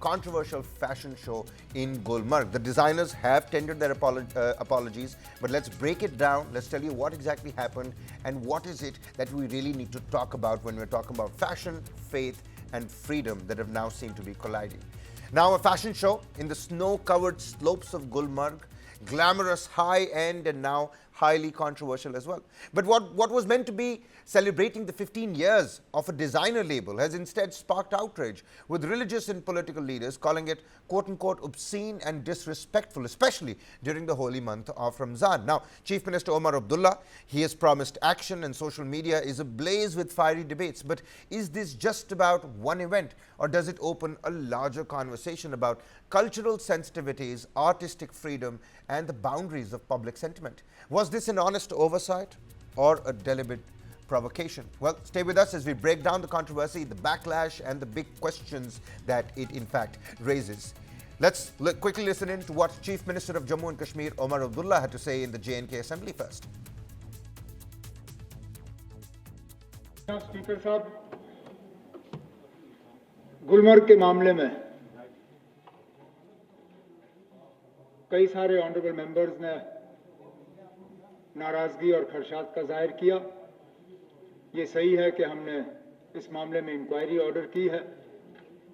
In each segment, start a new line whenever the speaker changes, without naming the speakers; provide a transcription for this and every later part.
controversial fashion show in Gulmarg. The designers have tendered their apologies, but let's break it down. Let's tell you what exactly happened and what is it that we really need to talk about when we're talking about fashion, faith, and freedom that have now seemed to be colliding. Now, a fashion show in the snow-covered slopes of Gulmarg, glamorous, high-end, and now highly controversial as well. But what was meant to be celebrating the 15 years of a designer label has instead sparked outrage, with religious and political leaders calling it quote-unquote obscene and disrespectful, especially during the holy month of Ramzan. Now, Chief Minister Omar Abdullah, he has promised action, and social media is ablaze with fiery debates. But is this just about one event, or does it open a larger conversation about cultural sensitivities, artistic freedom, and the boundaries of public sentiment? Was this an honest oversight or a deliberate provocation? Well, stay with us as we break down the controversy, the backlash, and the big questions that it in fact raises. Let's quickly listen in to what Chief Minister of Jammu and Kashmir Omar Abdullah had to say in the J&K Assembly first.
Speaker साहब, गुलमर्ग के मामले में कई सारे honourable members ने नाराजगी और खदशात का जाहिर किया। ये सही है कि हमने इस मामले में इंक्वायरी ऑर्डर की है,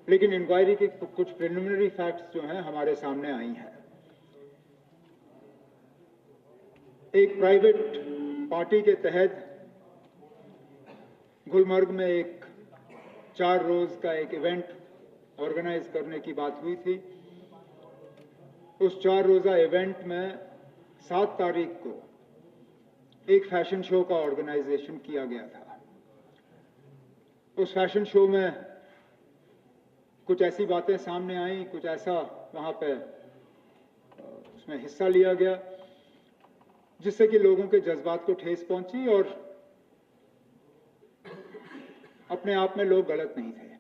लेकिन इंक्वायरी के कुछ प्रिलिमिनरी फैक्ट्स जो हैं हमारे सामने आई हैं। एक प्राइवेट पार्टी के तहत गुलमर्ग में एक 4 रोज का एक इवेंट ऑर्गेनाइज करने की बात हुई थी। उस 4 रोजा इवेंट में 7 तारीख को एक फैशन शो का ऑर्गेनाइजेशन किया गया था। उस फैशन शो में कुछ ऐसी बातें सामने आई, कुछ ऐसा वहां पे उसमें हिस्सा लिया गया जिससे कि लोगों के जज्बात को ठेस पहुंची, और अपने आप में लोग गलत नहीं थे।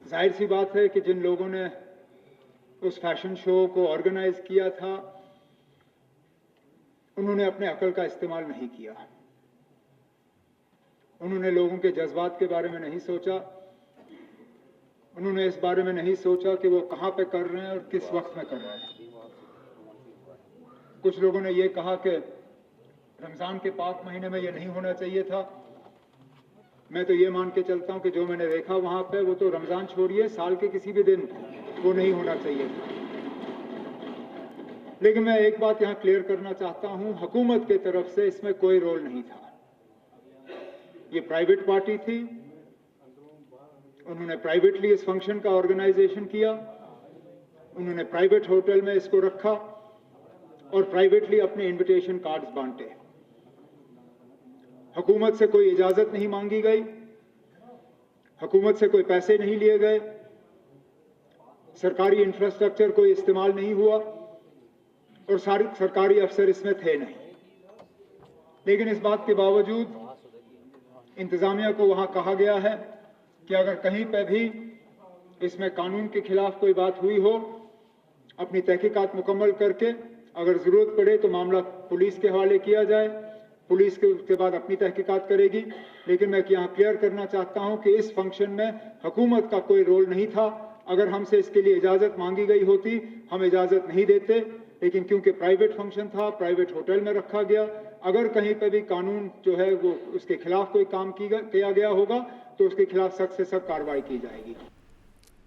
जाहिर सी बात है कि जिन लोगों ने उस फैशन शो को ऑर्गेनाइज किया था उन्होंने अपने अकल का इस्तेमाल नहीं किया। उन्होंने लोगों के जज्बात के बारे में नहीं सोचा। उन्होंने इस बारे में नहीं सोचा कि वो कहां पे कर रहे हैं और किस वक्त में कर रहे हैं। कुछ लोगों ने ये कहा कि रमजान के पाक महीने में ये नहीं होना चाहिए था। मैं तो ये मान के चलता हूं कि जो मैंने देखा वहां पे, वो तो रमजान छोड़िए, साल के किसी भी दिन वो नहीं होना चाहिए था। लेकिन मैं एक बात यहां क्लियर करना चाहता हूं, हुकूमत की तरफ से इसमें कोई रोल नहीं था। ये प्राइवेट पार्टी थी, उन्होंने प्राइवेटली इस फंक्शन का ऑर्गेनाइजेशन किया, उन्होंने प्राइवेट होटल में इसको रखा और प्राइवेटली अपने इनविटेशन कार्ड्स बांटे। हुकूमत से कोई इजाजत नहीं मांगी गई, हुकूमत से कोई पैसे नहीं लिए गए, सरकारी इंफ्रास्ट्रक्चर कोई इस्तेमाल नहीं हुआ और सारे सरकारी अफसर इसमें थे नहीं। लेकिन इस बात के बावजूद इंतजामिया को वहां कहा गया है कि अगर कहीं पे भी इसमें कानून के खिलाफ कोई बात हुई हो, अपनी तहकीकात मुकम्मल करके अगर जरूरत पड़े तो मामला पुलिस के हवाले किया जाए। पुलिस के उसके बाद अपनी तहकीकात करेगी। लेकिन मैं यहाँ क्लियर करना चाहता हूँ कि इस फंक्शन में हुकूमत का कोई रोल नहीं था। अगर हमसे इसके लिए इजाजत मांगी गई होती, हम इजाजत नहीं देते, लेकिन क्योंकि प्राइवेट फंक्शन था, प्राइवेट होटल में रखा गया। अगर कहीं पर भी कानून जो है वो उसके खिलाफ कोई काम किया गया होगा तो उसके खिलाफ सख्त से सख्त कार्रवाई की जाएगी।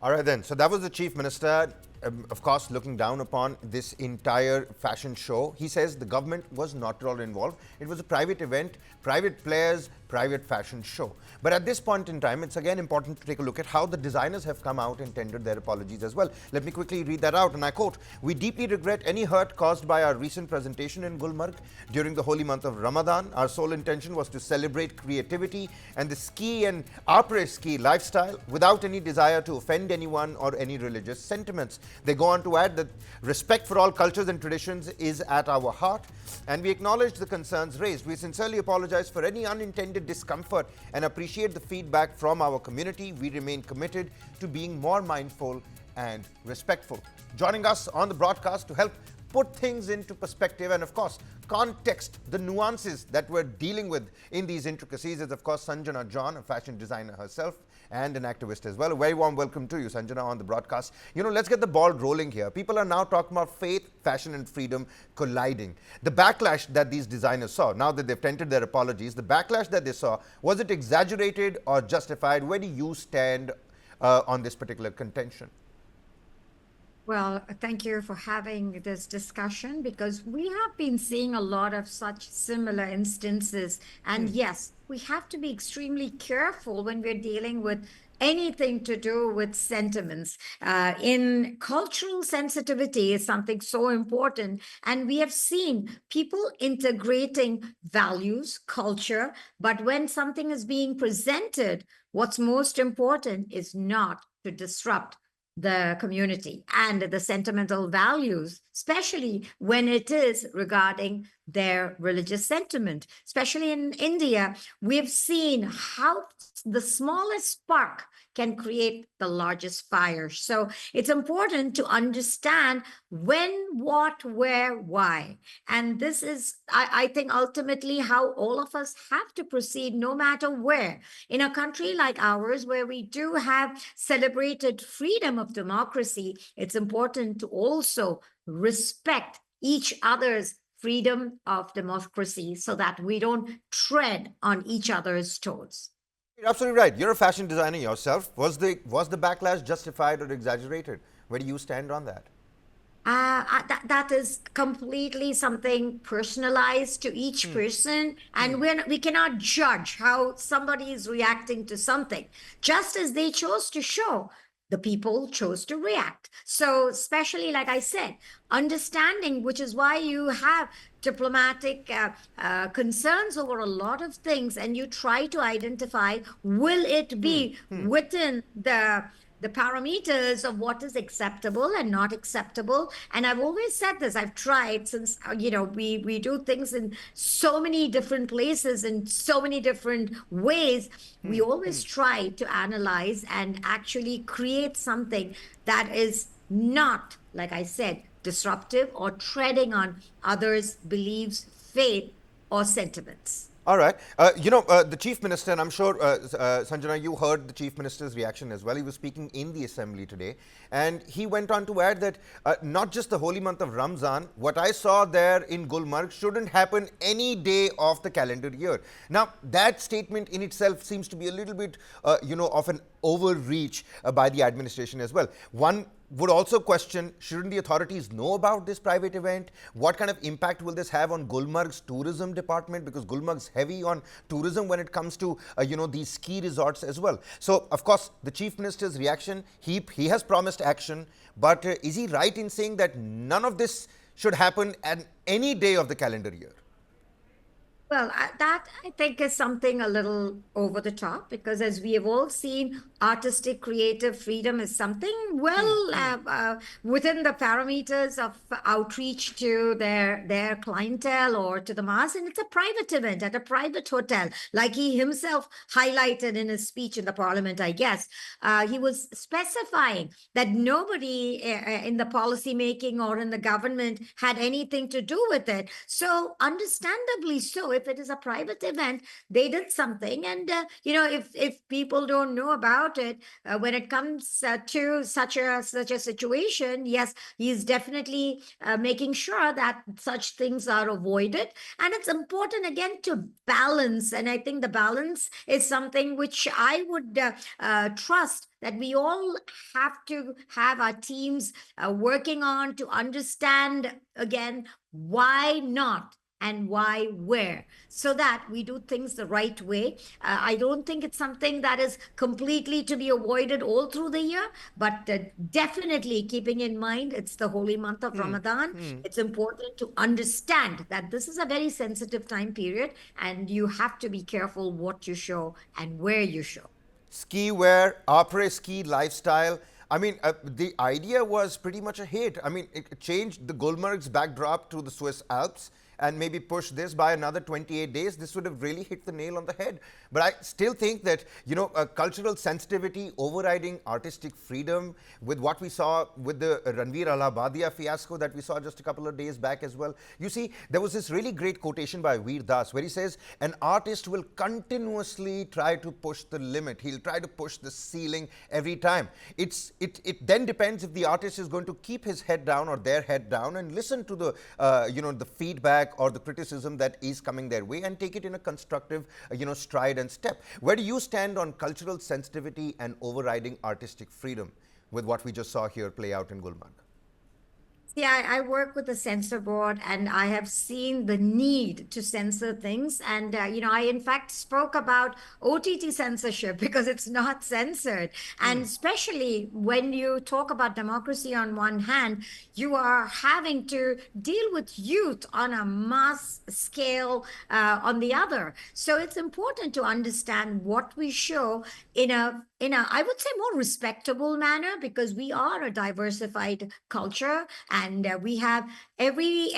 All right then, so that was the Chief Minister, of course, looking down upon this entire fashion show. He says the government was not at all involved. It was a private event, private players, private fashion show. But at this point in time, it's again important to take a look at how the designers have come out and tendered their apologies as well. Let me quickly read that out, and I quote, "We deeply regret any hurt caused by our recent presentation in Gulmarg during the holy month of Ramadan. Our sole intention was to celebrate creativity and the ski and après-ski lifestyle without any desire to offend anyone or any religious sentiments." They go on to add that respect for all cultures and traditions is at our heart, and we acknowledge the concerns raised. We sincerely apologize for any unintended discomfort and appreciate the feedback from our community. We remain committed to being more mindful and respectful. Joining us on the broadcast to help put things into perspective and, of course, context, the nuances that we're dealing with in these intricacies is, of course, Sanjana John, a fashion designer herself, and an activist as well. A very warm welcome to you, Sanjana, on the broadcast. Let's get the ball rolling here. People are now talking about faith, fashion, and freedom colliding. The backlash that these designers saw, now that they've tendered their apologies, the backlash that they saw, was it exaggerated or justified? Where do you stand on this particular contention?
Well, thank you for having this discussion, because we have been seeing a lot of such similar instances. And yes, we have to be extremely careful when we're dealing with anything to do with sentiments. In cultural sensitivity is something so important. And we have seen people integrating values, culture, but when something is being presented, what's most important is not to disrupt the community and the sentimental values, especially when it is regarding their religious sentiment. Especially in India, we've seen how the smallest spark can create the largest fire. So it's important to understand when, what, where, why. And this is, I think, ultimately how all of us have to proceed, no matter where. In a country like ours, where we do have celebrated freedom of democracy, it's important to also respect each other's freedom of democracy so that we don't tread on each other's toes.
You're absolutely right. You're a fashion designer yourself. Was the backlash justified or exaggerated? Where do you stand on that?
That is completely something personalized to each person, and we cannot judge how somebody is reacting to something. Just as they chose to show, the people chose to react. So especially, like I said, understanding, which is why you have diplomatic concerns over a lot of things, and you try to identify, will it be within the parameters of what is acceptable and not acceptable. And I've always said this, I've tried since, we do things in so many different places, in so many different ways. We always try to analyze and actually create something that is not, like I said, disruptive or treading on others' beliefs, faith, or sentiments.
All right. The Chief Minister, and I'm sure, Sanjana, you heard the Chief Minister's reaction as well. He was speaking in the Assembly today, and he went on to add that not just the holy month of Ramzan, what I saw there in Gulmarg shouldn't happen any day of the calendar year. Now, that statement in itself seems to be a little bit, of an overreach by the administration as well. One would also question, shouldn't the authorities know about this private event? What kind of impact will this have on Gulmarg's tourism department? Because Gulmarg's heavy on tourism when it comes to, these ski resorts as well. So, of course, the Chief Minister's reaction, he has promised action, but is he right in saying that none of this should happen at any day of the calendar year?
Well, that I think is something a little over the top, because as we have all seen, artistic creative freedom is something within the parameters of outreach to their clientele or to the mass. And it's a private event at a private hotel, like he himself highlighted in his speech in the parliament, I guess. He was specifying that nobody in the policy making or in the government had anything to do with it. So understandably so, if it is a private event, they did something. And, if people don't know about it, when it comes to such a situation, yes, he's definitely making sure that such things are avoided. And it's important, again, to balance. And I think the balance is something which I would trust that we all have to have our teams working on, to understand, again, why not and why where, so that we do things the right way. I don't think it's something that is completely to be avoided all through the year, but definitely keeping in mind it's the holy month of Ramadan. It's important to understand that this is a very sensitive time period, and you have to be careful what you show and where you show.
Ski wear, après ski lifestyle. I mean, the idea was pretty much a hit. I mean, it changed the Gulmarg's backdrop to the Swiss Alps. and maybe push this by another 28 days, this would have really hit the nail on the head. But I still think that, cultural sensitivity overriding artistic freedom, with what we saw with the Ranveer Allahabadia fiasco that we saw just a couple of days back as well. You see, there was this really great quotation by Veer Das where he says, an artist will continuously try to push the limit. He'll try to push the ceiling every time. It then depends if the artist is going to keep his head down or their head down and listen to the, the feedback or the criticism that is coming their way and take it in a constructive, stride and step. Where do you stand on cultural sensitivity and overriding artistic freedom with what we just saw here play out in Gulmarg?
Yeah, I work with the censor board, and I have seen the need to censor things. And, I in fact spoke about OTT censorship because it's not censored. And especially when you talk about democracy on one hand, you are having to deal with youth on a mass scale on the other. So it's important to understand what we show in a I would say more respectable manner, because we are a diversified culture, and we have every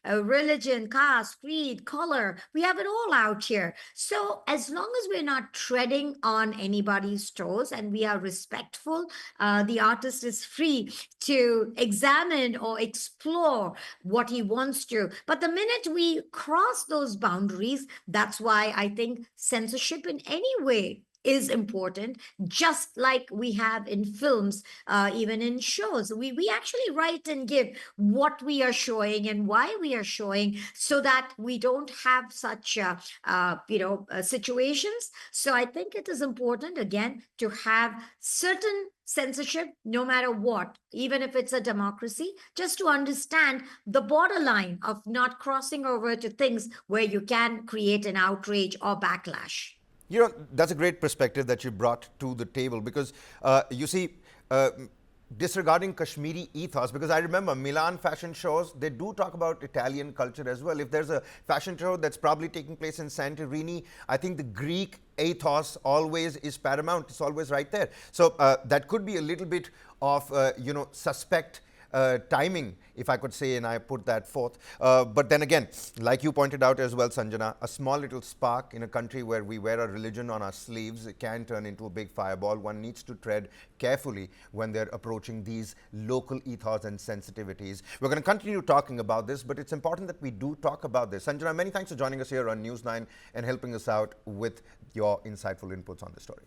religion, caste, creed, color, we have it all out here. So as long as we're not treading on anybody's toes and we are respectful, the artist is free to examine or explore what he wants to. But the minute we cross those boundaries, that's why I think censorship in any way is important, just like we have in films, even in shows. We actually write and give what we are showing and why we are showing, so that we don't have such situations. So I think it is important, again, to have certain censorship, no matter what, even if it's a democracy, just to understand the borderline of not crossing over to things where you can create an outrage or backlash.
That's a great perspective that you brought to the table, because you see, disregarding Kashmiri ethos, because I remember Milan fashion shows, they do talk about Italian culture as well. If there's a fashion show that's probably taking place in Santorini, I think the Greek ethos always is paramount. It's always right there. So that could be a little bit of, suspect timing, if I could say, and I put that forth. But then again, like you pointed out as well, Sanjana, a small little spark in a country where we wear a religion on our sleeves, it can turn into a big fireball. One needs to tread carefully when they're approaching these local ethos and sensitivities. We're going to continue talking about this, but it's important that we do talk about this. Sanjana, many thanks for joining us here on News 9 and helping us out with your insightful inputs on this story.